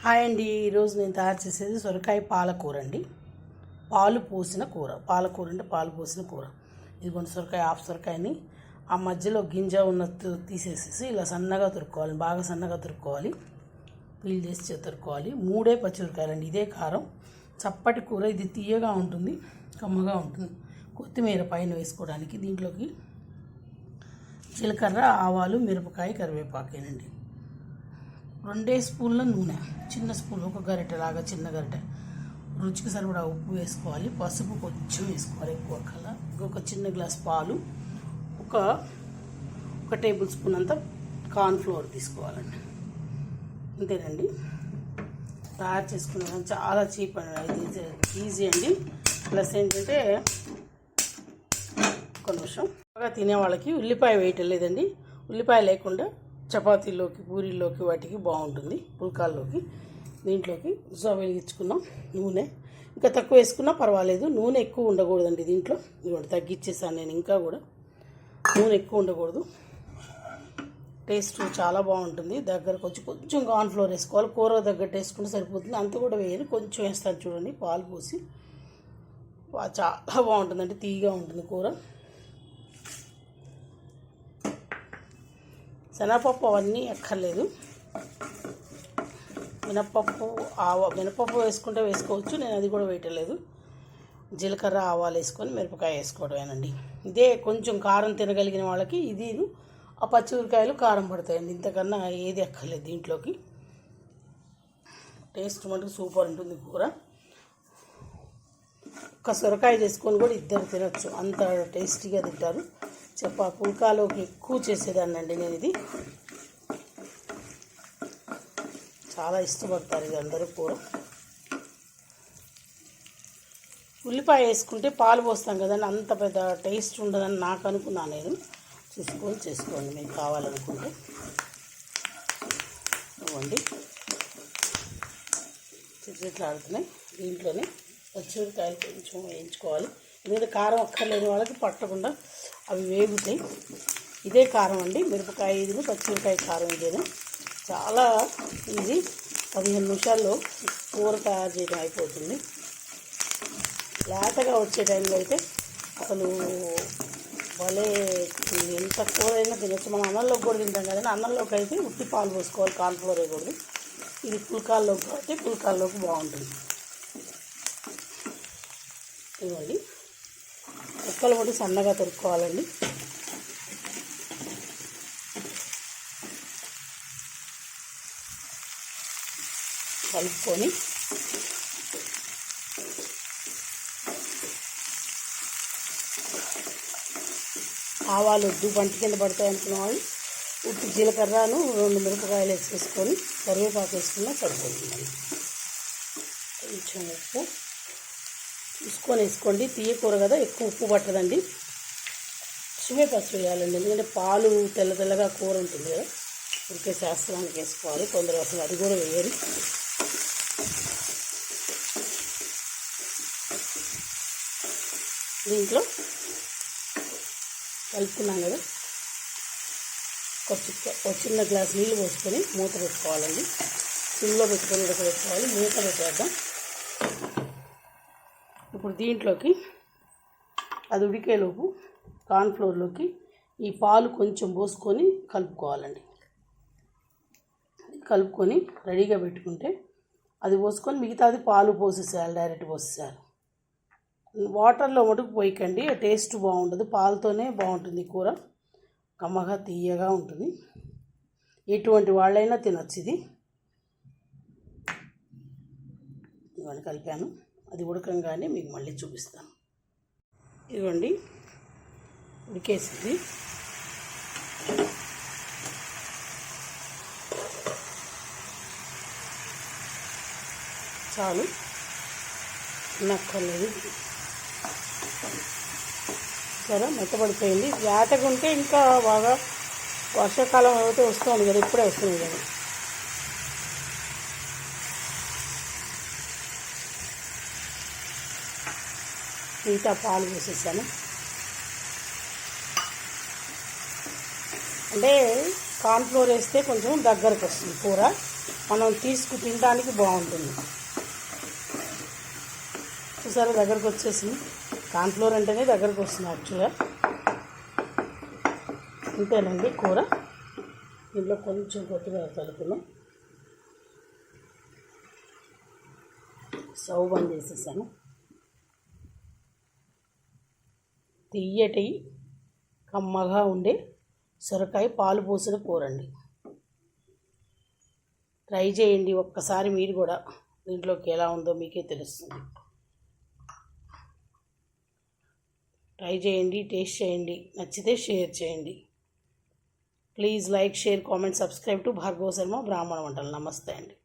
Hi అండి. ఈరోజు నేను తయారు చేసేది సొరకాయ పాలకూర అండి. పాలు పోసిన కూర. పాలకూర అంటే పాలు పోసిన కూర. ఇదిగోండి సొరకాయ, హాఫ్ సొరకాయని ఆ మధ్యలో గింజ ఉన్న తీసేసేసి ఇలా సన్నగా తురుక్కోవాలి. బాగా సన్నగా తురుక్కోవాలి. పీల్ చేసి తురుక్కోవాలి. 3 పచ్చిమిరకాయలండి. ఇదే కారం. చప్పటి కూర. ఇది తీయగా ఉంటుంది, కమ్మగా ఉంటుంది. కొత్తిమీర పైన వేసుకోవడానికి. దీంట్లోకి జీలకర్ర, ఆవాలు, మిరపకాయ, కరివేపాకేనండి. 2 స్పూన్ల నూనె, చిన్న స్పూన్, ఒక గరిటెలాగా చిన్న గరిటె. రుచికి సరిపడా ఉప్పు వేసుకోవాలి. పసుపు కొంచెం వేసుకోవాలి, ఎక్కువ కల. ఒక చిన్న గ్లాస్ పాలు, ఒక టేబుల్ స్పూన్ అంతా కార్న్ఫ్లోర్ తీసుకోవాలండి. అంతేనండి. తయారు చేసుకునే చాలా చీప్ అండి, ఇది ఈజీ అండి. ప్లస్ ఏంటంటే ఒక నిమిషం బాగా తినే వాళ్ళకి ఉల్లిపాయ వేయటం లేదండి. ఉల్లిపాయ లేకుండా చపాతీల్లోకి, పూరీల్లోకి వాటికి బాగుంటుంది. పుల్కాల్లోకి. దీంట్లోకి స్టవ్ వెలిగించుకున్నాం. నూనె ఇంకా తక్కువ వేసుకున్నా పర్వాలేదు. నూనె ఎక్కువ ఉండకూడదండి దీంట్లో. ఇదిగోండి తగ్గించేసాను నేను. ఇంకా కూడా నూనె ఎక్కువ ఉండకూడదు. టేస్ట్ చాలా బాగుంటుంది. దగ్గరకు వచ్చి కొంచెం కార్న్ఫ్లోర్ వేసుకోవాలి. కూర తగ్గట్టు వేసుకుంటే సరిపోతుంది. అంత కూడా వేయను, కొంచెం వేస్తాను చూడండి. పాలు పోసి చాలా బాగుంటుందండి. తీయగా ఉంటుంది కూర. శనగపప్పు అవన్నీ ఎక్కర్లేదు. మినపప్పు వేసుకుంటే వేసుకోవచ్చు. నేను అది కూడా వేయటలేదు. జీలకర్ర, ఆవాలు వేసుకొని మిరపకాయ వేసుకోవడమేనండి. ఇదే కొంచెం కారం తినగలిగిన వాళ్ళకి ఇది ఆ పచ్చిమిరకాయలు కారం పడతాయండి. ఇంతకన్నా ఏది ఎక్కర్లేదు దీంట్లోకి. టేస్ట్ మటుకు సూపర్ ఉంటుంది కూర. ఒక సొరకాయ చేసుకొని కూడా ఇద్దరు తినచ్చు, అంత టేస్టీగా తింటారు. పుల్కాలోకి ఎక్కువ చేసేదాన్ని అండి నేను. ఇది చాలా ఇష్టపడతారు ఇది అందరూ కూర. ఉల్లిపాయ వేసుకుంటే పాలు పోస్తాం కదండి, అంత పెద్ద టేస్ట్ ఉండదని నాకు అనుకున్నాను నేను. చేసుకోండి మీకు కావాలనుకుంటే. ఇవ్వండి చిట్లా ఆడుతున్నాయి. దీంట్లోనే పచ్చిమిరకాయలు కొంచెం వేయించుకోవాలి. ఎందుకంటే కారం అక్కర్లేని వాళ్ళకి పట్టకుండా అవి వేగుతాయి. ఇదే కారం అండి. మిరపకాయ ఇది, పచ్చిమిరకాయ కారం ఇదేను. చాలా ఈజీ. 15 నిమిషాల్లో కూర తయారు చేయడం అయిపోతుంది. లేతగా వచ్చే టైంలో అయితే అసలు భలే, ఎంత కూర అయినా తినచ్చు. మనం అన్నంలోకి కూడా తింటాం కదండి. అన్నంలోకి అయితే ఉత్తి పాలు పోసుకోవాలి, కార్న్ఫ్లోర్ వేయకూడదు. ఇది పుల్కాల్లోకి కాబట్టి పుల్కాల్లోకి బాగుంటుంది. ఇవ్వండి ముక్కలు కూడా సన్నగా తరుక్కోవాలండి. కలుపుకొని ఆవాలు వద్దు, పంటి కింద పడతాయి అనుకున్న వాళ్ళు ఉత్తి జీలకర్రను 2 మిరపకాయలు వేసేసుకొని కరివేపాకు వేసుకున్నా సరిపోతుందండి. కొంచెం ఉప్పు చూసుకొని వేసుకోండి. తీయకూర కదా, ఎక్కువ ఉప్పు పట్టదండి. పసుపు వేయాలండి. ఎందుకంటే పాలు తెల్లగా కూర ఉంటుంది కదా, ఉరికే శాస్త్రానికి వేసుకోవాలి. కొందరు అసలు అది కూడా వేయరు. దీంట్లో కలుపుకున్నాం కదా, ఒక చిన్న గ్లాస్ నీళ్ళు పోసుకొని మూత పెట్టుకోవాలండి. సిమ్లో పెట్టుకొని ఉడకబెట్టుకోవాలి. మూత పెట్టేద్దాం. ఇప్పుడు దీంట్లోకి అది ఉడికేలోపు కార్న్ఫ్లోర్లోకి ఈ పాలు కొంచెం పోసుకొని కలుపుకోవాలండి. కలుపుకొని రెడీగా పెట్టుకుంటే అది పోసుకొని మిగతాది పాలు పోసేసేయాలి. డైరెక్ట్ పోసేసేయాలి. వాటర్లో మటుకు పోయకండి, టేస్ట్ బాగుంటుంది. పాలతోనే బాగుంటుంది కూర. కమ్మగా తీయగా ఉంటుంది. ఎటువంటి వాళ్ళైనా తినొచ్చు ఇది. ఇవన్నీ కలిపాను. అది ఉడకంగానే మీకు మళ్ళీ చూపిస్తాను. ఇదిగోండి ఉడికేసింది. చాలు, నక్కర్లేదు. సరే మెత్తపడిపోయింది. వేటగా ఉంటే ఇంకా బాగా, వర్షాకాలం అయితే వస్తుంది కదా, ఇప్పుడే వస్తుంది కదా. మిగతా పాలు పోసేసాను. అంటే కార్న్ఫ్లోర్ వేస్తే కొంచెం దగ్గరకు వస్తుంది కూర. మనం తినడానికి బాగుంటుంది. చూసారా దగ్గరకు వచ్చేసింది. కార్న్ఫ్లోర్ అంటేనే దగ్గరకు వస్తుంది యాక్చువల్గా. ఇంతేనండి కూర. దీంట్లో కొంచెం కొత్తిమీర కలుపుకున్నాం. స్టవ్ బంద్ చేసేసాను. తియ్యటి కమ్మగా ఉండే సొరకాయ పాలు పోసిన కూరండి. ట్రై చేయండి ఒక్కసారి మీరు కూడా. దీంట్లోకి ఎలా ఉందో మీకే తెలుస్తుంది. ట్రై చేయండి, టేస్ట్ చేయండి, నచ్చితే షేర్ చేయండి. Please like, share, comment, subscribe to Bhargava Sharma బ్రాహ్మణ వంటలు. నమస్తే అండి.